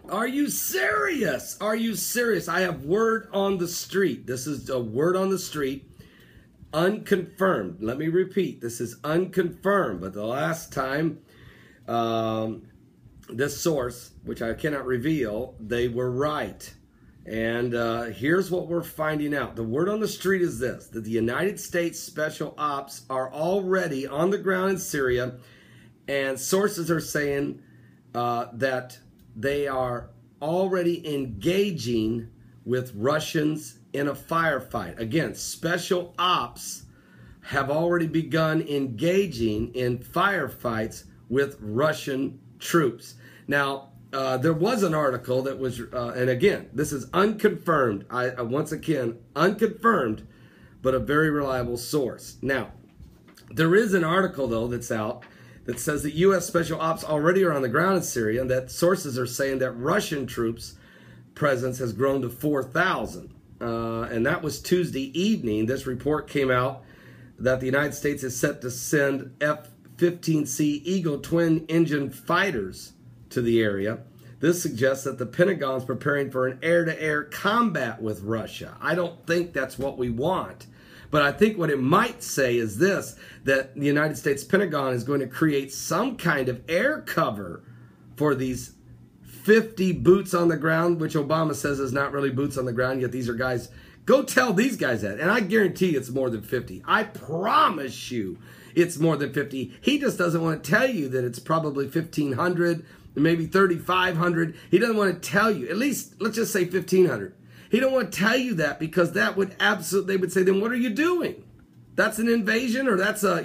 Are you serious? Are you serious? I have word on the street. This is a word on the street. Unconfirmed. Let me repeat. This is unconfirmed. But the last time, this source, which I cannot reveal, they were right. And here's what we're finding out. The word on the street is this, that the United States Special Ops are already on the ground in Syria, and sources are saying that they are already engaging with Russians in a firefight. Again, Special Ops have already begun engaging in firefights with Russian troops. Now, there was an article that was, and again, this is unconfirmed. Once again, unconfirmed, but a very reliable source. Now, there is an article, though, that's out that says that U.S. Special Ops already are on the ground in Syria, and that sources are saying that Russian troops' presence has grown to 4,000. And that was Tuesday evening. This report came out that the United States is set to send F-15C Eagle twin-engine fighters to the area. This suggests that the Pentagon is preparing for an air-to-air combat with Russia. I don't think that's what we want. But I think what it might say is this, that the United States Pentagon is going to create some kind of air cover for these 50 boots on the ground, which Obama says is not really boots on the ground, yet these are guys. Go tell these guys that. And I guarantee it's more than 50. I promise you it's more than 50. He just doesn't want to tell you that it's probably 1,500, maybe 3,500. He doesn't want to tell you. At least, let's just say 1,500. He don't want to tell you that because that would absolutely, they would say, then what are you doing? That's an invasion, or that's a,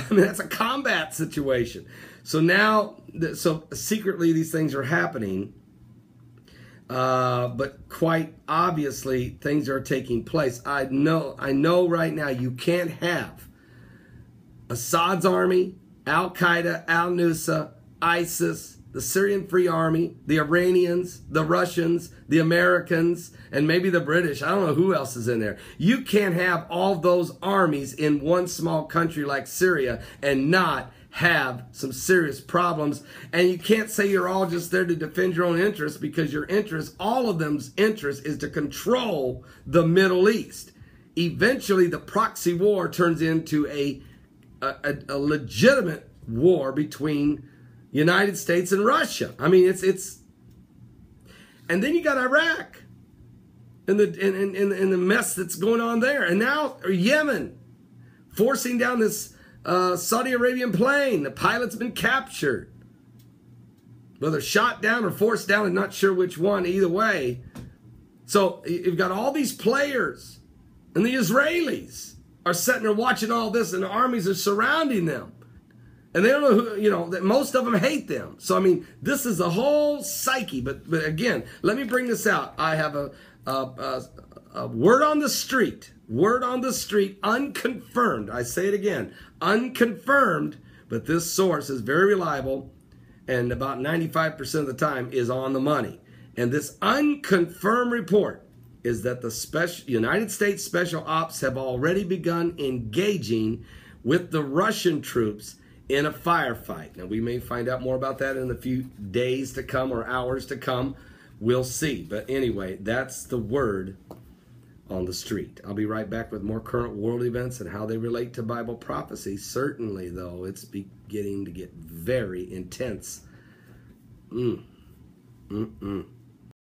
that's a combat situation. So now, so secretly these things are happening, but quite obviously things are taking place. I know right now you can't have Assad's army, Al-Qaeda, Al-Nusra, ISIS, the Syrian Free Army, the Iranians, the Russians, the Americans, and maybe the British. I don't know who else is in there. You can't have all those armies in one small country like Syria and not have some serious problems. And you can't say you're all just there to defend your own interests, because your interest, all of them's interest, is to control the Middle East. Eventually, the proxy war turns into a legitimate war between United States and Russia. I mean, it's, and then you got Iraq and the mess that's going on there, and now Yemen forcing down this Saudi Arabian plane. The pilot's been captured, whether shot down or forced down. I'm not sure which one. Either way, so you've got all these players, and the Israelis are sitting there watching all this, and the armies are surrounding them. And they don't know who, that most of them hate them. So, I mean, this is a whole psyche. But again, let me bring this out. I have a word on the street. Word on the street, unconfirmed. I say it again, unconfirmed. But this source is very reliable, and about 95% of the time is on the money. And this unconfirmed report is that the United States Special Ops have already begun engaging with the Russian troops in a firefight. Now, we may find out more about that in a few days to come or hours to come. We'll see. But anyway, that's the word on the street. I'll be right back with more current world events and how they relate to Bible prophecy. Certainly, though, it's beginning to get very intense.